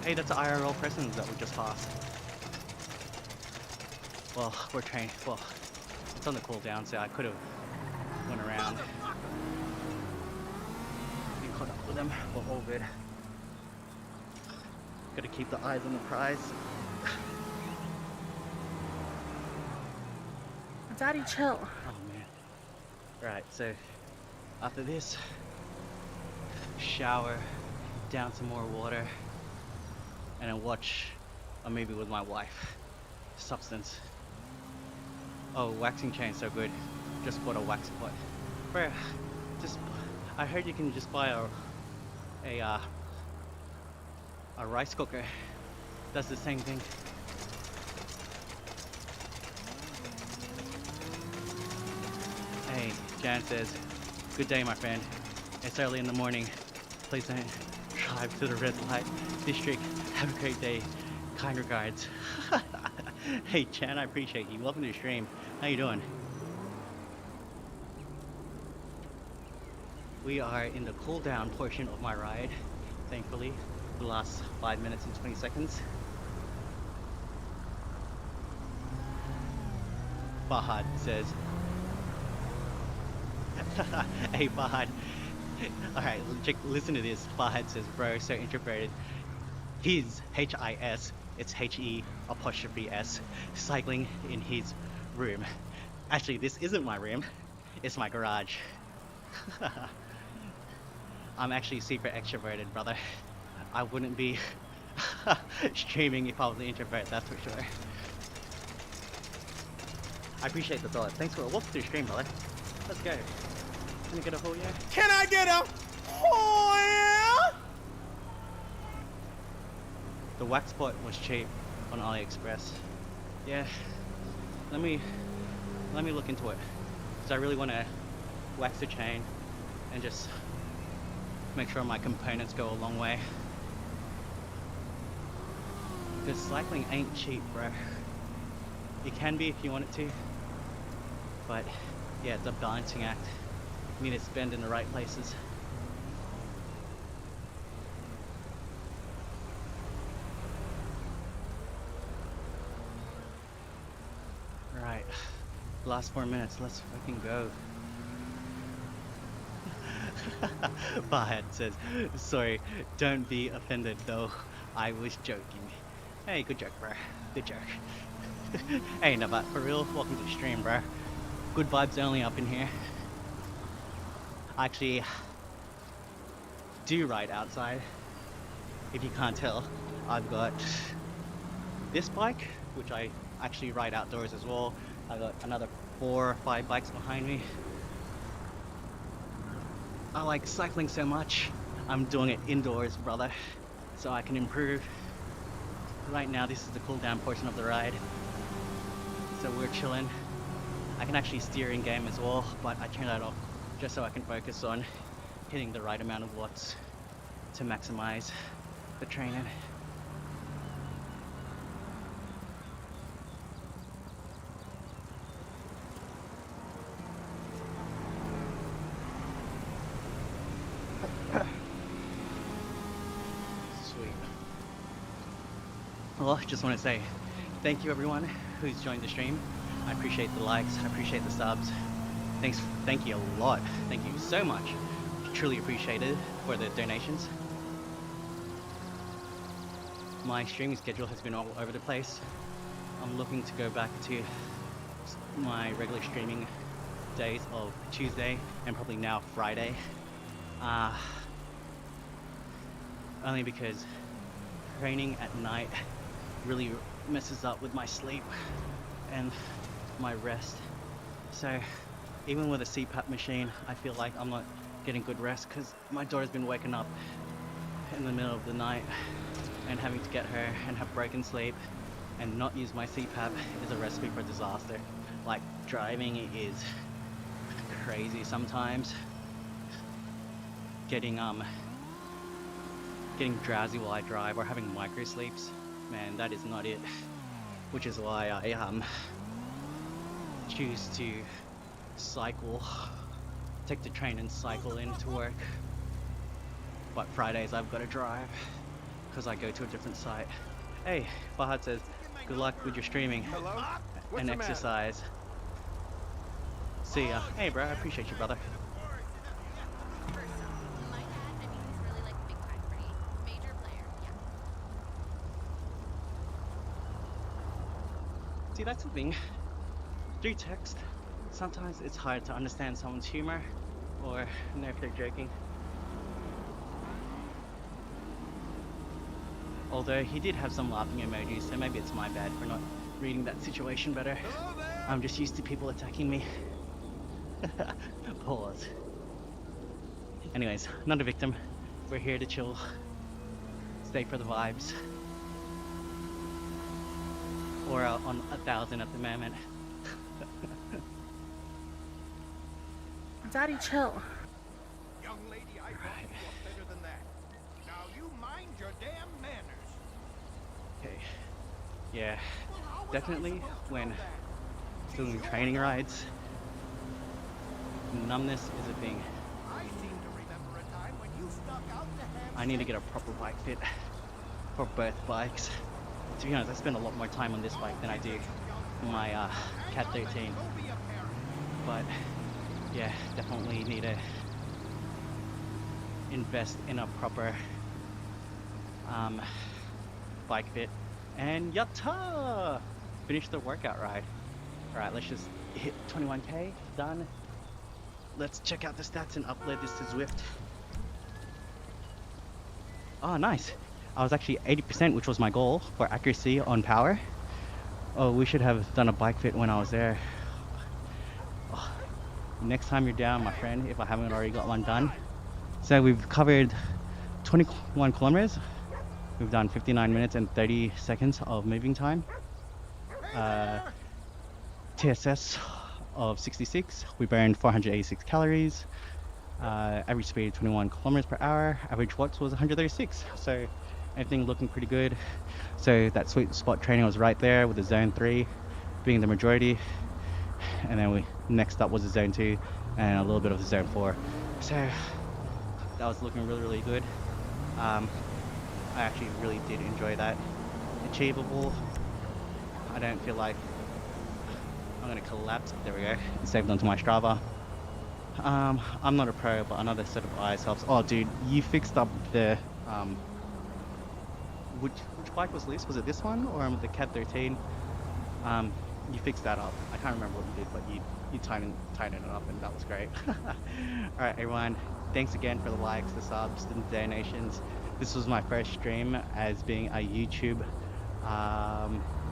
Hey, that's an IRL precedent that we just passed. Well, we're trained. Well, it's on the cooldown, so I could have went around and caught up with them. We're all good. Gotta keep the eyes on the prize. Daddy, chill. Oh man. Right, so after this, shower, down some more water, and then watch a movie with my wife. Substance. Oh, waxing chain so good. Just bought a wax pot. Bro, I heard you can just buy a rice cooker. Does the same thing. Hey, Jan says, good day, my friend. It's early in the morning. Please don't drive to the red light district. Have a great day. Kind regards. Hey, Jan, I appreciate you. Welcome to the stream. How you doing? We are in the cool down portion of my ride, thankfully, the last 5 minutes and 20 seconds. Fahad says, hey Fahad, alright, listen to this. Fahad says, bro, so introverted. His, H-I-S, it's H-E-apostrophe-S, cycling in his room. Actually, this isn't my room, it's my garage. I'm actually super extroverted, brother. I wouldn't be streaming if I was an introvert, that's for sure. I appreciate the thought. Thanks for welcome to the stream, brother. Let's go. Can I get a hole, yeah? Can I get a oh yeah? The wax pot was cheap on AliExpress. Yeah. Let me look into it. Because I really want to wax the chain and just make sure my components go a long way. Because cycling ain't cheap, bro. It can be if you want it to. But yeah, it's a balancing act. You need to spend in the right places. Right. Last 4 minutes. Let's fucking go. Bahat says, sorry, don't be offended though. I was joking. Hey, good joke, bro. Good joke. Hey, no, but for real, welcome to the stream, bro. Good vibes only up in here. I actually do ride outside. If you can't tell, I've got this bike, which I actually ride outdoors as well. I got another 4 or 5 bikes behind me. I like cycling so much, I'm doing it indoors, brother, so I can improve. Right now, this is the cool down portion of the ride, so we're chilling. I can actually steer in game as well, but I turn that off just so I can focus on hitting the right amount of watts to maximize the training. Sweet. Well, I just want to say thank you everyone who's joined the stream. I appreciate the likes, I appreciate the subs. Thank you a lot. Thank you so much. Truly appreciated for the donations. My streaming schedule has been all over the place. I'm looking to go back to my regular streaming days of Tuesday and probably now Friday. Only because training at night really messes up with my sleep and my rest. So even with a CPAP machine, I feel like I'm not getting good rest because my daughter's been waking up in the middle of the night and having to get her and have broken sleep and not use my CPAP is a recipe for disaster. Like driving is crazy sometimes. Getting drowsy while I drive or having micro sleeps, man, that is not it. Which is why I choose to cycle, take the train and cycle into work. But Fridays I've got to drive because I go to a different site. Hey, Fahad says, good luck with your streaming and exercise. See ya. Hey bro, I appreciate you, brother. See, that's the thing. Through text, sometimes it's hard to understand someone's humor or know if they're joking. Although he did have some laughing emojis, so maybe it's my bad for not reading that situation better. I'm just used to people attacking me. Pause. Anyways, not a victim. We're here to chill. Stay for the vibes. Or on 1,000 at the moment. Daddy, chill. Young lady, I thought you were better than that. Now you mind your damn manners. Okay. Yeah, definitely when doing training rides, numbness is a thing. I seem to remember a time when you stuck out the hand. I need to get a proper bike fit for both bikes. To be honest, I spend a lot more time on this bike than I do my Cat 13. But yeah, definitely need to invest in a proper bike fit. And yatta! Finish the workout ride. Alright, let's just hit 21k, done. Let's check out the stats and upload this to Zwift. Oh, nice. I was actually 80%, which was my goal for accuracy on power. Oh, we should have done a bike fit when I was there. Oh, next time you're down, my friend, if I haven't already got one done. So we've covered 21 kilometers. We've done 59 minutes and 30 seconds of moving time. TSS of 66. We burned 486 calories. Average speed 21 kilometers per hour. Average watts was 136. So everything looking pretty good. So that sweet spot training was right there with the zone 3 being the majority. And then next up was the zone 2 and a little bit of the zone 4. So that was looking really, really good. I actually really did enjoy that. Achievable. I don't feel like collapse. There we go. Saved onto my Strava. I'm not a pro, but another set of eyes helps. Oh, dude, you fixed up the which bike was loose? Was it this one or the Cat 13? Um, you fixed that up. I can't remember what you did, but you tightened it up, and that was great. All right, everyone. Thanks again for the likes, the subs, the donations. This was my first stream as being a YouTube,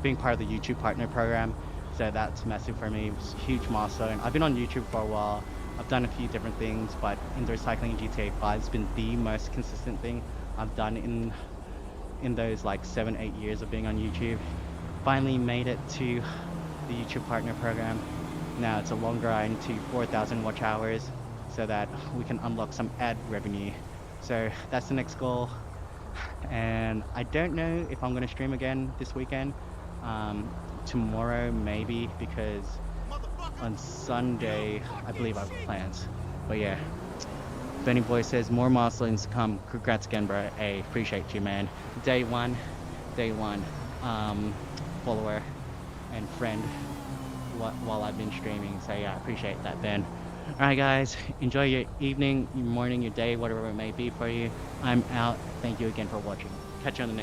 being part of the YouTube partner program. So that's massive for me. It's a huge milestone. I've been on YouTube for a while. I've done a few different things, but indoor cycling GTA 5 has been the most consistent thing I've done in those like 7-8 years of being on YouTube. Finally made it to the YouTube partner program. Now it's a long grind to 4,000 watch hours so that we can unlock some ad revenue. So that's the next goal. And I don't know if I'm going to stream again this weekend. Tomorrow maybe, because on Sunday I believe I have plans. But yeah, Benny Boy says more milestones to come. Congrats again, bro. Hey, appreciate you, man. Day one, follower and friend while I've been streaming. So yeah, I appreciate that, Ben. Alright guys, enjoy your evening, your morning, your day, whatever it may be for you. I'm out. Thank you again for watching. Catch you on the next